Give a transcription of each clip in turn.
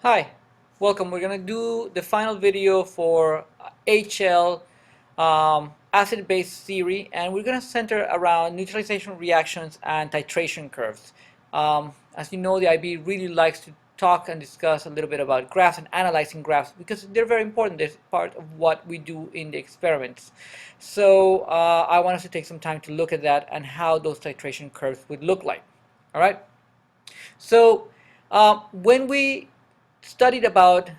Hi, welcome. We're going to do the final video for HL acid-base theory, and we're going to center around neutralization reactions and titration curves. As you know, the IB really likes to talk and discuss a little bit about graphs and analyzing graphs because they're very important. They're part of what we do in the experiments. So I want us to take some time to look at that and how those titration curves would look like. All right. So when we studied about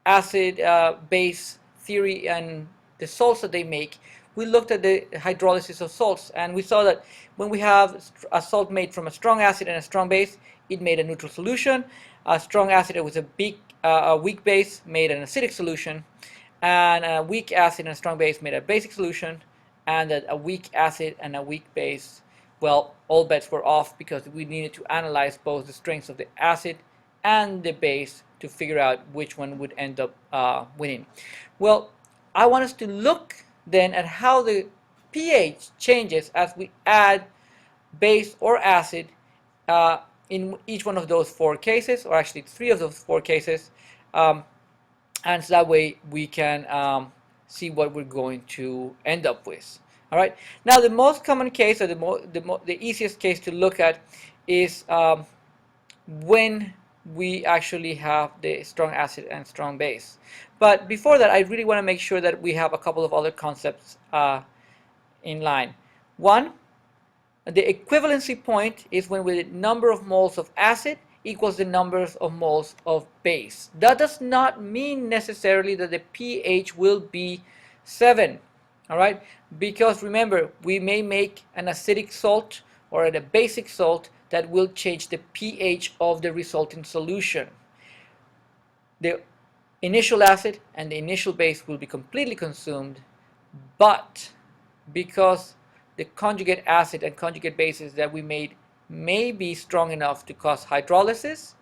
acid base theory and the salts that they make, we looked at the hydrolysis of salts, and we saw that when we have a salt made from a strong acid and a strong base, it made a neutral solution. A strong acid with a weak base made an acidic solution, and a weak acid and a strong base made a basic solution, and that a weak acid and a weak base, well, all bets were off because we needed to analyze both the strengths of the acid and the base to figure out which one would end up winning. Well, I want us to look then at how the pH changes as we add base or acid in each one of those four cases, or actually three of those four cases, and so that way we can see what we're going to end up with. All right. Now, the most common case, or the easiest case to look at, is when we actually have the strong acid and strong base. But before that, I really want to make sure that we have a couple of other concepts in line. One, the equivalency point is when the number of moles of acid equals the numbers of moles of base. That does not mean necessarily that the pH will be 7. All right, because remember, we may make an acidic salt or a basic salt that will change the pH of the resulting solution. The initial acid and the initial base will be completely consumed, but because the conjugate acid and conjugate bases that we made may be strong enough to cause hydrolysis,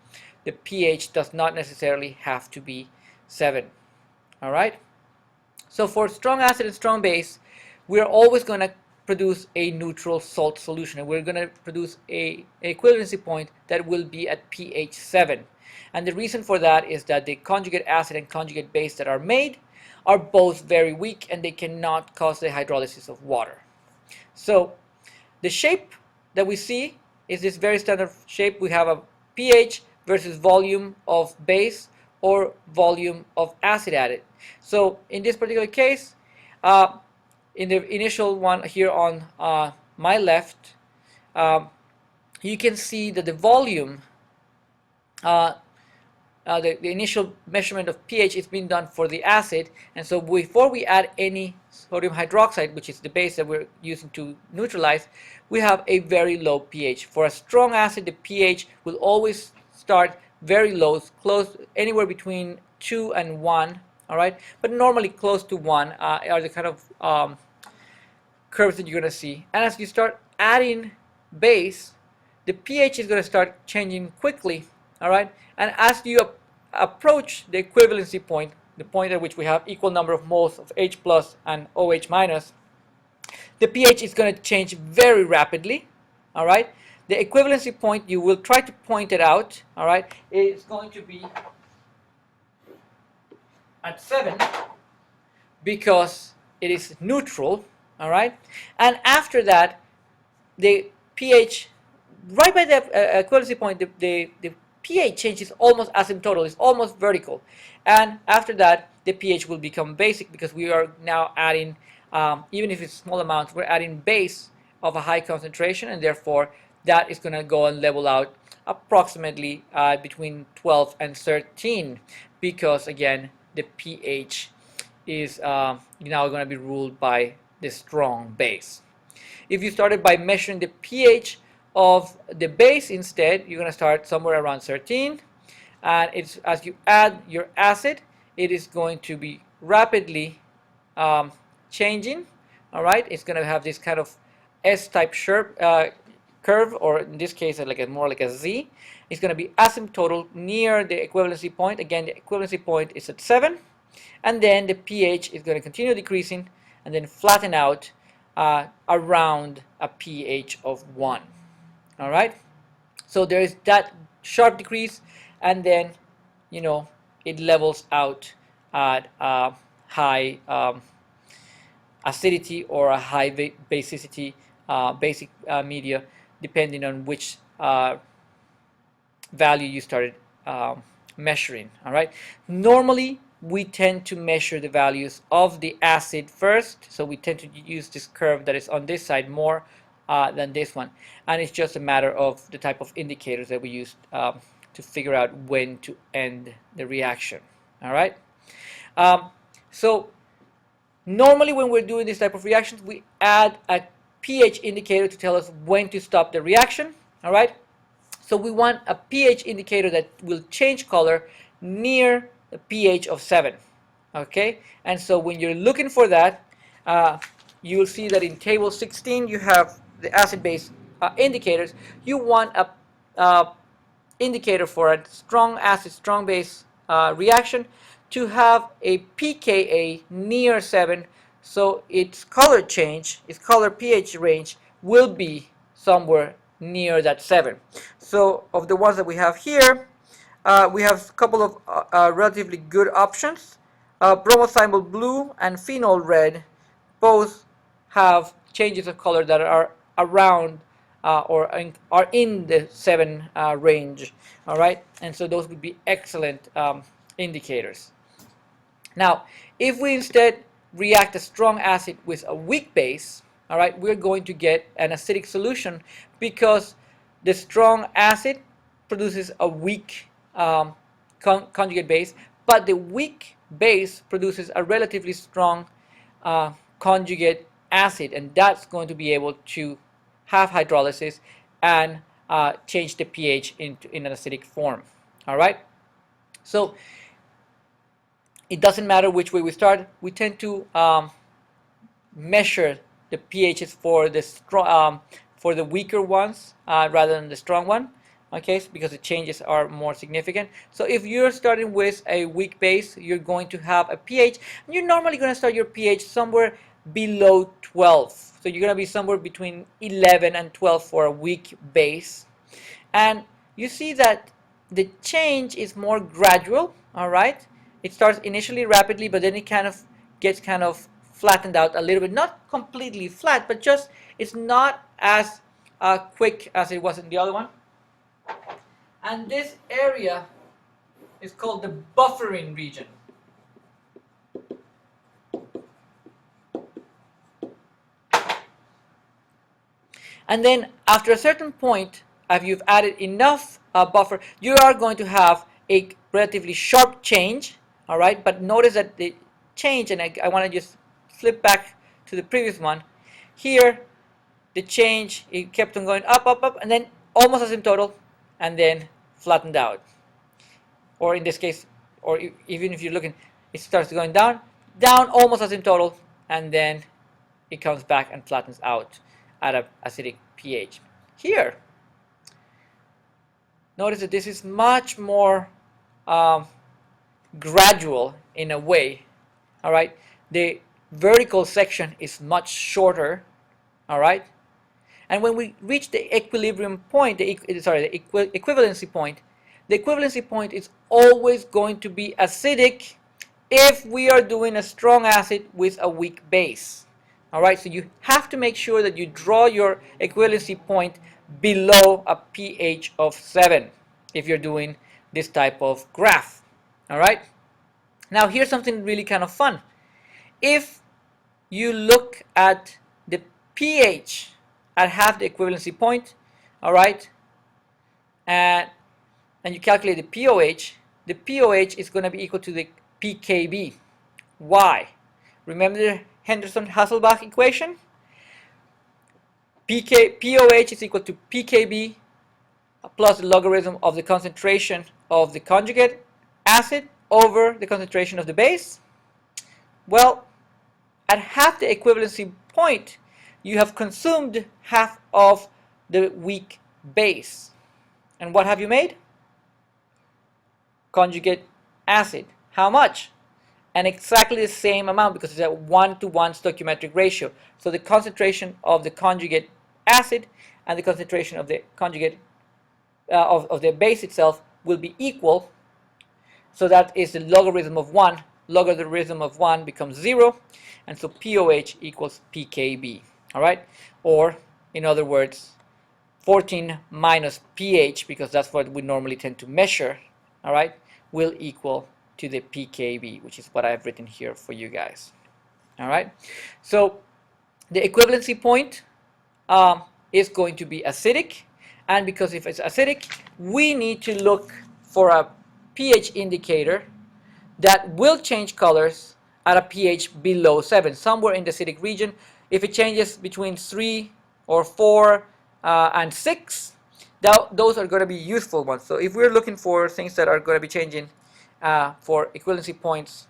the pH does not necessarily have to be 7. All right? So for strong acid and strong base, we're always going to produce a neutral salt solution, and we're going to produce an equivalency point that will be at pH 7. And the reason for that is that the conjugate acid and conjugate base that are made are both very weak, and they cannot cause the hydrolysis of water. So the shape that we see is this very standard shape. We have a pH versus volume of base or volume of acid added. So in this particular case, in the initial one here on my left, you can see that the volume, the initial measurement of pH is being done for the acid, and so before we add any sodium hydroxide, which is the base that we're using to neutralize, we have a very low pH. For a strong acid, the pH will always start very low, close anywhere between 2 and 1, all right, but normally close to 1 are the kind of curves that you're going to see. And as you start adding base, the pH is going to start changing quickly, all right, and as you approach the equivalency point, the point at which we have equal number of moles of H plus and OH minus, the pH is going to change very rapidly, all right. The equivalency point, you will try to point it out, all right, is going to be at 7 because it is neutral, all right. And after that, the pH, right by the equivalency point, the pH changes almost asymptotal, it's almost vertical. And after that, the pH will become basic because we are now adding, even if it's small amounts, we're adding base of a high concentration, and therefore that is going to go and level out approximately between 12 and 13 because, again, the pH is now going to be ruled by the strong base. If you started by measuring the pH of the base instead, you're going to start somewhere around 13, and it's as you add your acid, it is going to be rapidly changing. All right, it's going to have this kind of S-type curve, or in this case, more like a Z. It's going to be asymptotal near the equivalency point. Again, the equivalency point is at 7, and then the pH is going to continue decreasing and then flatten out around a pH of 1. All right, so there is that sharp decrease, and then, you know, it levels out at high acidity or a high basicity basic media, depending on which value you started measuring. All right. Normally, we tend to measure the values of the acid first, so we tend to use this curve that is on this side more than this one, and it's just a matter of the type of indicators that we use to figure out when to end the reaction. All right. So normally when we're doing this type of reactions, we add a pH indicator to tell us when to stop the reaction. All right. So we want a pH indicator that will change color near the pH of 7. Okay, and so when you're looking for that, you'll see that in table 16 you have the acid-base indicators. You want a indicator for a strong acid, strong base reaction to have a pKa near 7, so its color change, its color pH range will be somewhere near that 7. So of the ones that we have here, we have a couple of relatively good options. Bromothymol blue and phenol red both have changes of color that are around or are in the 7 range. All right, and so those would be excellent indicators. Now, if we instead react a strong acid with a weak base, all right, we're going to get an acidic solution because the strong acid produces a weak conjugate base, but the weak base produces a relatively strong conjugate acid, and that's going to be able to have hydrolysis and change the pH in an acidic form. All right, so it doesn't matter which way we start. We tend to measure the pHs for the strong, for the weaker ones rather than the strong one. Okay, because the changes are more significant. So if you're starting with a weak base, you're going to have a pH, and you're normally going to start your pH somewhere below 12. So you're going to be somewhere between 11 and 12 for a weak base. And you see that the change is more gradual. All right, it starts initially rapidly, but then it kind of gets kind of flattened out a little bit, not completely flat, but just it's not as quick as it was in the other one. And this area is called the buffering region. And then after a certain point, if you've added enough buffer, you are going to have a relatively sharp change. All right, but notice that the change, and I want to just flip back to the previous one. Here, the change, it kept on going up, up, up, and then almost asymptotal, and then flattened out. Or in this case, or even if you're looking, it starts going down, down, almost asymptotal, and then it comes back and flattens out at an acidic pH. Here, notice that this is much more gradual in a way. All right, the vertical section is much shorter. All right, and when we reach the equilibrium point, the equivalency point, the equivalency point is always going to be acidic if we are doing a strong acid with a weak base. All right, so you have to make sure that you draw your equivalency point below a pH of 7 if you're doing this type of graph. All right, now here's something really kind of fun. If you look at the pH at half the equivalency point, all right, and you calculate the POH is going to be equal to the pKb. Why? Remember the Henderson-Hasselbalch equation? POH is equal to pKb plus the logarithm of the concentration of the conjugate acid over the concentration of the base. Well, at half the equivalency point, you have consumed half of the weak base. And what have you made? Conjugate acid. How much? And exactly the same amount, because it's a 1-to-1 stoichiometric ratio. So the concentration of the conjugate acid and the concentration of the conjugate of the base itself will be equal. So that is the logarithm of 1. Logarithm of 1 becomes 0. And so POH equals PKB. All right? Or, in other words, 14 minus pH, because that's what we normally tend to measure, all right, will equal to the PKB, which is what I've written here for you guys. All right? So the equivalency point is going to be acidic. And because if it's acidic, we need to look for a pH indicator that will change colors at a pH below 7, somewhere in the acidic region. If it changes between 3 or 4 and 6, those are going to be useful ones. So if we're looking for things that are going to be changing for equivalency points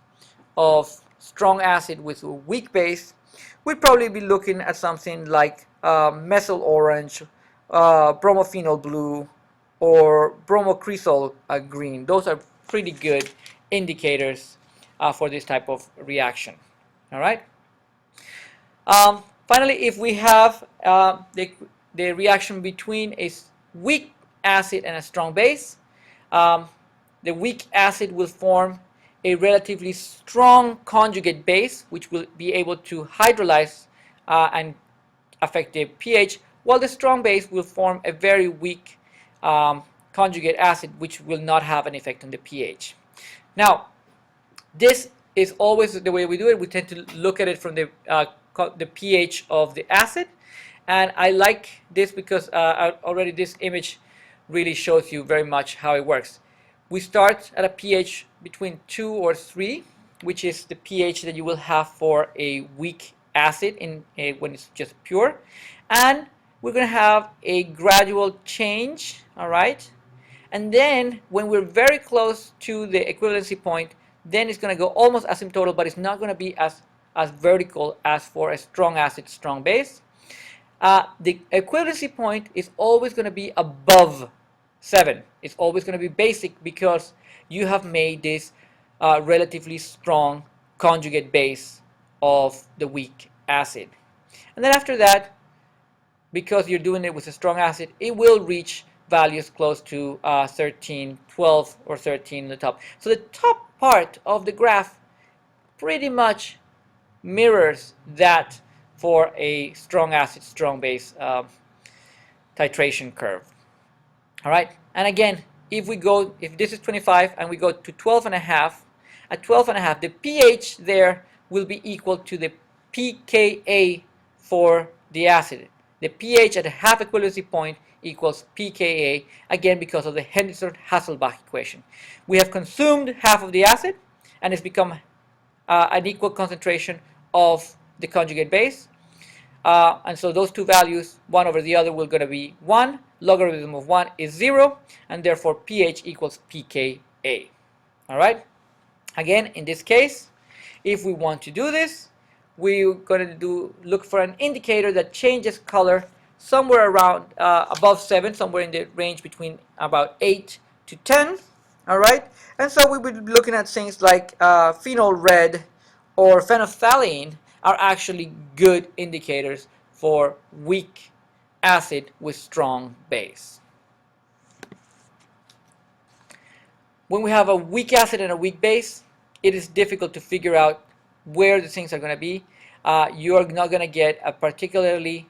of strong acid with a weak base, we'd probably be looking at something like methyl orange, bromophenol blue, or bromocresol green. Those are pretty good indicators for this type of reaction. All right. Finally, if we have the reaction between a weak acid and a strong base, the weak acid will form a relatively strong conjugate base, which will be able to hydrolyze and affect the pH, while the strong base will form a very weak conjugate acid, which will not have an effect on the pH. Now, this is always the way we do it. We tend to look at it from the pH of the acid, and I like this because already this image really shows you very much how it works. We start at a pH between 2 or 3, which is the pH that you will have for a weak acid when it's just pure, and we're going to have a gradual change, all right? And then when we're very close to the equivalency point, then it's going to go almost asymptotal, but it's not going to be as vertical as for a strong acid, strong base. The equivalency point is always going to be above 7. It's always going to be basic because you have made this relatively strong conjugate base of the weak acid. And then after that, because you're doing it with a strong acid, it will reach values close to 13, 12, or 13 in the top. So the top part of the graph pretty much mirrors that for a strong acid, strong base titration curve. All right, and again, if this is 25 and we go to 12 and a half, at 12 and a half, the pH there will be equal to the pKa for the acid. The pH at a half equivalency point equals pKa, again because of the Henderson-Hasselbalch equation. We have consumed half of the acid, and it's become an equal concentration of the conjugate base. And so those two values, one over the other, will going to be 1. Logarithm of 1 is 0, and therefore pH equals pKa. All right? Again, in this case, if we want to do this, we're going to look for an indicator that changes color somewhere around above 7, somewhere in the range between about 8 to 10. All right? And so we would be looking at things like phenol red or phenolphthalein are actually good indicators for weak acid with strong base. When we have a weak acid and a weak base, it is difficult to figure out where the things are going to be. You're not going to get a particularly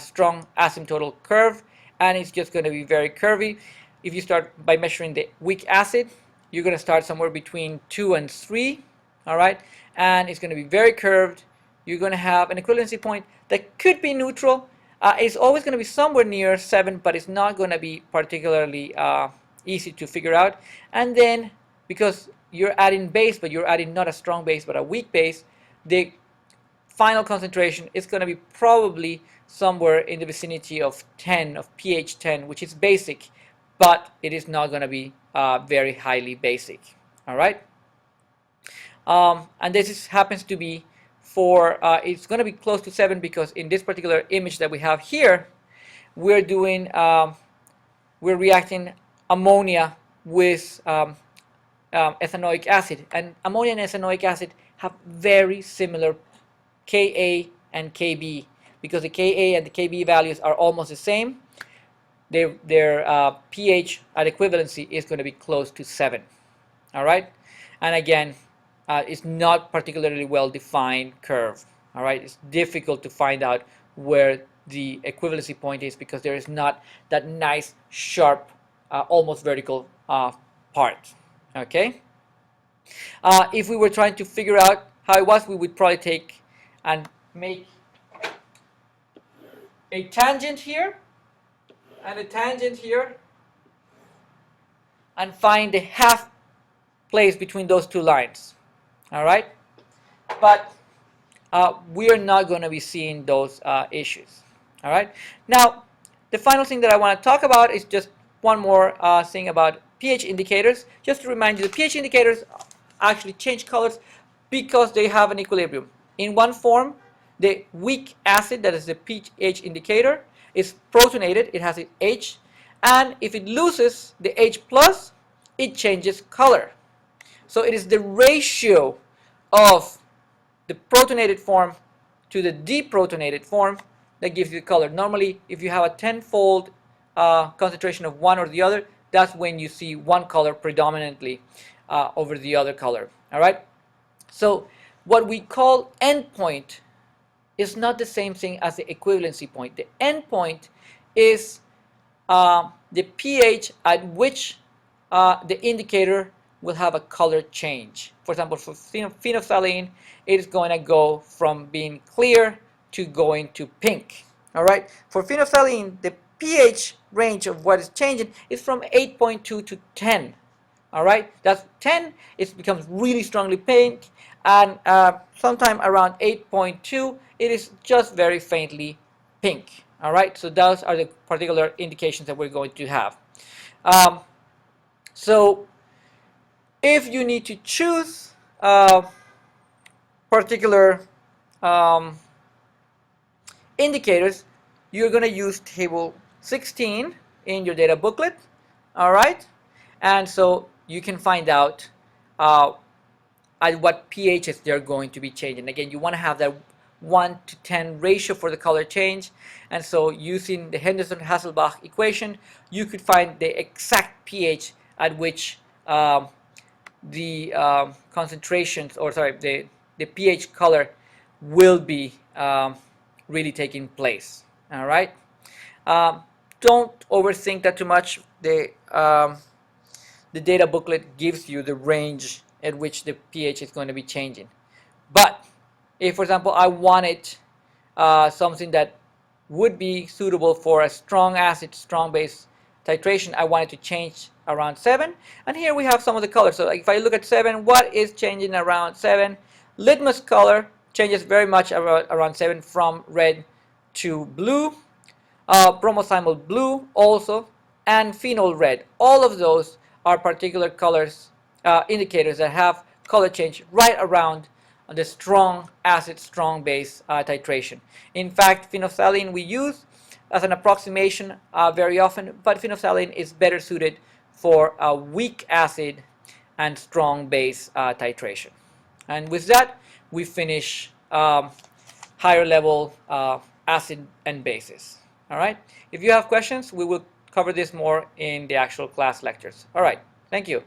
strong asymptotal curve, and it's just going to be very curvy. If you start by measuring the weak acid, you're going to start somewhere between 2 and 3, all right? And it's going to be very curved. You're going to have an equivalency point that could be neutral. It's always going to be somewhere near 7, but it's not going to be particularly easy to figure out. And then, because you're adding base, but you're adding not a strong base, but a weak base, the final concentration is going to be probably somewhere in the vicinity of 10, of pH 10, which is basic, but it is not going to be very highly basic. All right? And this happens to be for, it's going to be close to 7 because in this particular image that we have here, we're doing, we're reacting ammonia with ethanoic acid. And ammonia and ethanoic acid have very similar Ka and Kb because the Ka and the Kb values are almost the same. their pH at equivalency is going to be close to 7. All right, and again, it's not particularly well defined curve. All right, it's difficult to find out where the equivalency point is because there is not that nice sharp almost vertical part. Okay, if we were trying to figure out how it was, we would probably take and make a tangent here and a tangent here and find the half place between those two lines. All right, but we are not going to be seeing those issues. All right, now the final thing that I want to talk about is just one more thing about pH indicators. Just to remind you, the pH indicators actually change colors because they have an equilibrium. In one form, the weak acid, that is the pH indicator, is protonated, it has its H, and if it loses the H plus, it changes color. So it is the ratio of the protonated form to the deprotonated form that gives you the color. Normally, if you have a tenfold concentration of one or the other, that's when you see one color predominantly over the other color. All right. So what we call endpoint is not the same thing as the equivalency point. The endpoint is the pH at which the indicator will have a color change. For example, for phenolphthalein, it is going to go from being clear to going to pink. All right. For phenolphthalein, the pH range of what is changing is from 8.2 to 10. All right. That's 10. It becomes really strongly pink, and sometime around 8.2, it is just very faintly pink. All right. So those are the particular indications that we're going to have. So if you need to choose particular indicators, you're going to use table 16 in your data booklet. All right, and so you can find out at what pHs they're going to be changing. Again, you want to have that 1 to 10 ratio for the color change, and so using the Henderson-Hasselbalch equation, you could find the exact pH at which the concentrations, or sorry, the pH color will be really taking place. All right. Don't overthink that too much. The data booklet gives you the range at which the pH is going to be changing. But if, for example, I wanted something that would be suitable for a strong acid, strong base titration, I wanted to change around 7. And here we have some of the colors. So if I look at 7, what is changing around 7? Litmus color changes very much around 7 from red to blue. Bromothymol blue also, and phenol red. All of those are particular colors, indicators that have color change right around the strong acid, strong base titration. In fact, phenolphthalein we use as an approximation very often, but phenolphthalein is better suited for a weak acid and strong base titration. And with that, we finish higher level acid and bases. All right. If you have questions, we will cover this more in the actual class lectures. All right. Thank you.